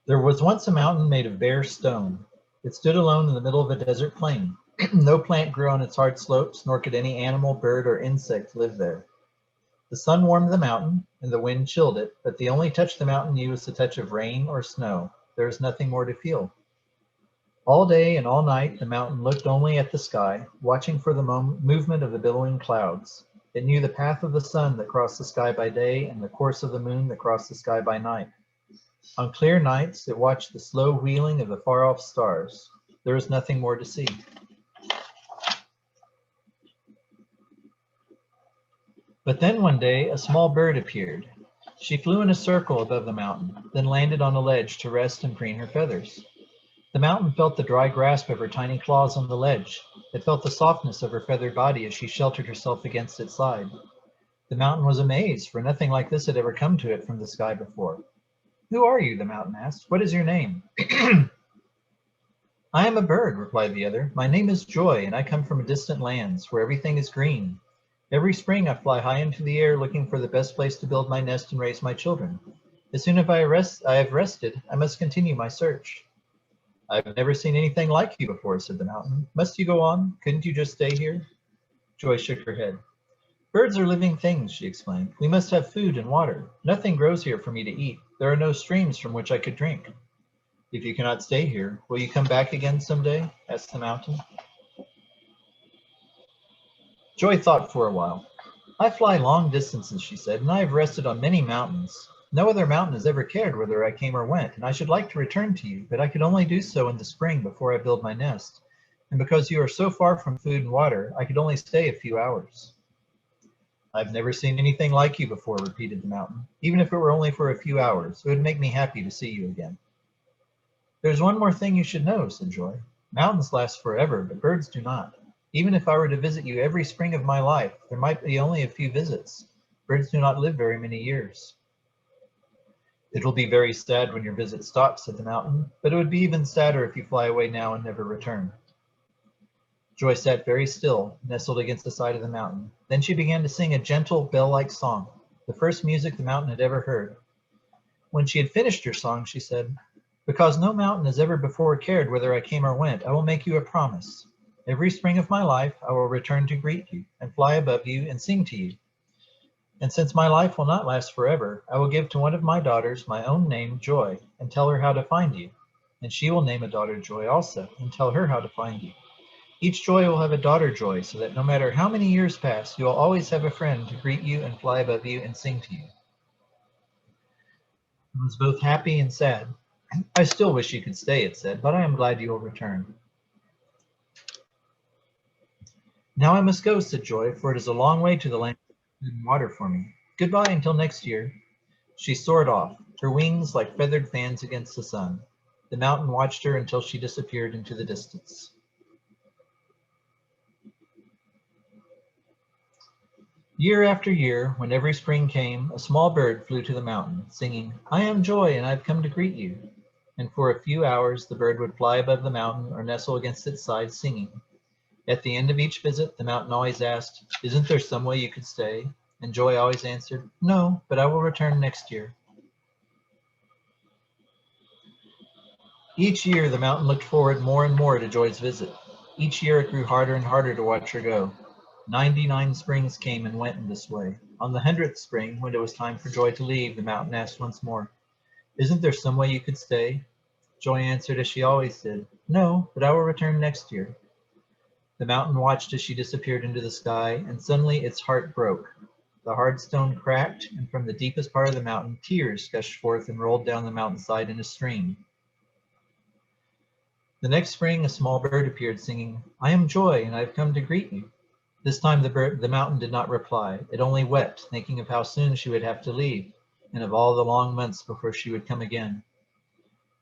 There was once a mountain made of bare stone. It stood alone in the middle of a desert plain. No plant grew on its hard slopes, nor could any animal, bird, or insect live there. The sun warmed the mountain, and the wind chilled it, but the only touch the mountain knew was the touch of rain or snow. There was nothing more to feel. All day and all night, the mountain looked only at the sky, watching for the movement of the billowing clouds. It knew the path of the sun that crossed the sky by day and the course of the moon that crossed the sky by night. On clear nights, it watched the slow wheeling of the far-off stars. There was nothing more to see. But then one day, a small bird appeared. She flew in a circle above the mountain, then landed on a ledge to rest and preen her feathers. The mountain felt the dry grasp of her tiny claws on the ledge. It felt the softness of her feathered body as she sheltered herself against its side. The mountain was amazed, for nothing like this had ever come to it from the sky before. "Who are you?" the mountain asked. "What is your name?" "I am a bird," replied the other. "My name is Joy, and I come from distant lands where everything is green. Every spring I fly high into the air looking for the best place to build my nest and raise my children. As soon as I have rested, I must continue my search." "I've never seen anything like you before," said the mountain. "Must you go on? Couldn't you just stay here?" Joy shook her head. "Birds are living things," she explained. "We must have food and water. Nothing grows here for me to eat. There are no streams from which I could drink." "If you cannot stay here, will you come back again someday?" asked the mountain. Joy thought for a while. "I fly long distances," she said, "and I have rested on many mountains. No other mountain has ever cared whether I came or went, and I should like to return to you, but I could only do so in the spring before I build my nest. And because you are so far from food and water, I could only stay a few hours." "I've never seen anything like you before," repeated the mountain. "Even if it were only for a few hours, it would make me happy to see you again." "There's one more thing you should know," said Joy. "Mountains last forever, but birds do not. Even if I were to visit you every spring of my life, there might be only a few visits. Birds do not live very many years." "It'll be very sad when your visit stops," said the mountain, "but it would be even sadder if you fly away now and never return." Joy sat very still, nestled against the side of the mountain. Then she began to sing a gentle, bell-like song, the first music the mountain had ever heard. When she had finished her song, she said, "Because no mountain has ever before cared whether I came or went, I will make you a promise. Every spring of my life, I will return to greet you and fly above you and sing to you. And since my life will not last forever, I will give to one of my daughters my own name, Joy, and tell her how to find you. And she will name a daughter Joy also, and tell her how to find you. Each Joy will have a daughter Joy, so that no matter how many years pass, you will always have a friend to greet you and fly above you and sing to you." It was both happy and sad. "I still wish you could stay," it said, "but I am glad you will return." "Now I must go," said Joy, "for it is a long way to the land of food and water for me. Goodbye until next year." She soared off, her wings like feathered fans against the sun. The mountain watched her until she disappeared into the distance. Year after year, when every spring came, a small bird flew to the mountain, singing, "I am Joy, and I have come to greet you." And for a few hours, the bird would fly above the mountain or nestle against its side, singing. At the end of each visit, the mountain always asked, "Isn't there some way you could stay?" And Joy always answered, "No, but I will return next year." Each year, the mountain looked forward more and more to Joy's visit. Each year, it grew harder and harder to watch her go. 99 springs came and went in this way. On the 100th spring, when it was time for Joy to leave, the mountain asked once more, "Isn't there some way you could stay?" Joy answered as she always did, "No, but I will return next year." The mountain watched as she disappeared into the sky, and suddenly its heart broke. The hard stone cracked, and from the deepest part of the mountain, tears gushed forth and rolled down the mountainside in a stream. The next spring, a small bird appeared, singing, "I am Joy, and I have come to greet you." This time the mountain did not reply. It only wept, thinking of how soon she would have to leave, and of all the long months before she would come again.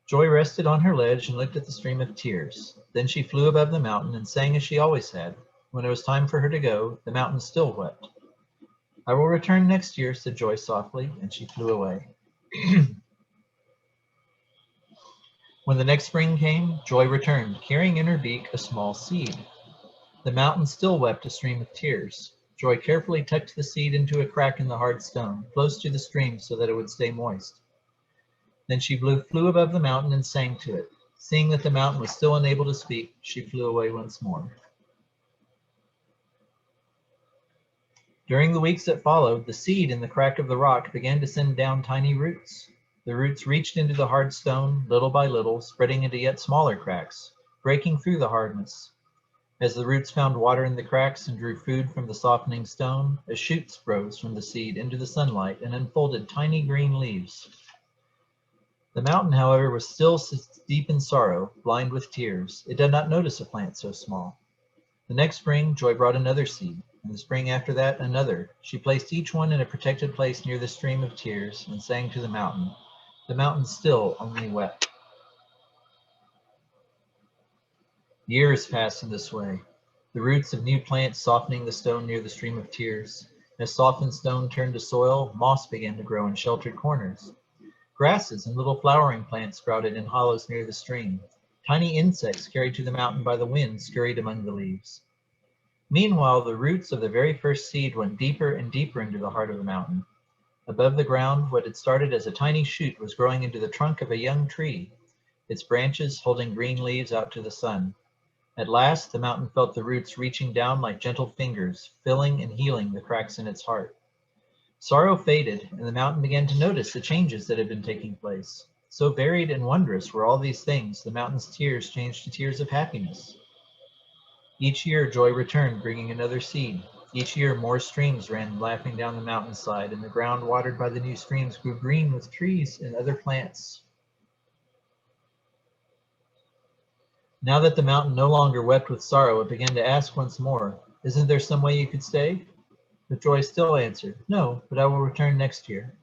Joy rested on her ledge and looked at the stream of tears. Then she flew above the mountain and sang as she always had. When it was time for her to go, the mountain still wept. "I will return next year," said Joy softly, and she flew away. When the next spring came, Joy returned, carrying in her beak a small seed. The mountain still wept a stream of tears. Joy carefully tucked the seed into a crack in the hard stone, close to the stream so that it would stay moist. Then she flew above the mountain and sang to it. Seeing that the mountain was still unable to speak, she flew away once more. During the weeks that followed, the seed in the crack of the rock began to send down tiny roots. The roots reached into the hard stone, little by little, spreading into yet smaller cracks, breaking through the hardness. As the roots found water in the cracks and drew food from the softening stone, a shoot rose from the seed into the sunlight and unfolded tiny green leaves. The mountain, however, was still deep in sorrow, blind with tears. It did not notice a plant so small. The next spring, Joy brought another seed, and the spring after that, another. She placed each one in a protected place near the stream of tears and sang to the mountain. The mountain still only wept. Years passed in this way, the roots of new plants softening the stone near the stream of tears. As softened stone turned to soil, moss began to grow in sheltered corners. Grasses and little flowering plants sprouted in hollows near the stream. Tiny insects carried to the mountain by the wind scurried among the leaves. Meanwhile, the roots of the very first seed went deeper and deeper into the heart of the mountain. Above the ground, what had started as a tiny shoot was growing into the trunk of a young tree, its branches holding green leaves out to the sun. At last, the mountain felt the roots reaching down like gentle fingers, filling and healing the cracks in its heart. Sorrow faded, and the mountain began to notice the changes that had been taking place. So varied and wondrous were all these things, the mountain's tears changed to tears of happiness. Each year, Joy returned, bringing another seed. Each year, more streams ran laughing down the mountainside, and the ground watered by the new streams grew green with trees and other plants. Now that the mountain no longer wept with sorrow, it began to ask once more, "Isn't there some way you could stay?" But Joy still answered, "No, but I will return next year."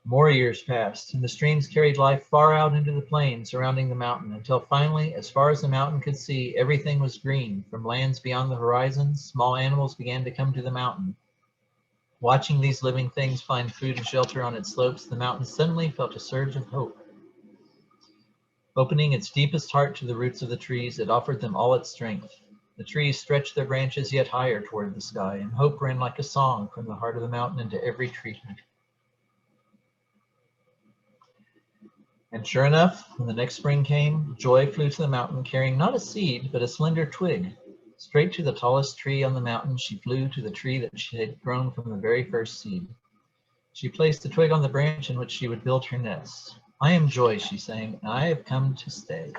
More years passed, and the streams carried life far out into the plain surrounding the mountain, until finally, as far as the mountain could see, everything was green. From lands beyond the horizon, small animals began to come to the mountain. Watching these living things find food and shelter on its slopes, the mountain suddenly felt a surge of hope. Opening its deepest heart to the roots of the trees, it offered them all its strength. The trees stretched their branches yet higher toward the sky, and hope ran like a song from the heart of the mountain into every tree. And sure enough, when the next spring came, Joy flew to the mountain carrying not a seed, but a slender twig. Straight to the tallest tree on the mountain, she flew to the tree that she had grown from the very first seed. She placed the twig on the branch in which she would build her nest. "I am Joy," she sang, "and I have come to stay."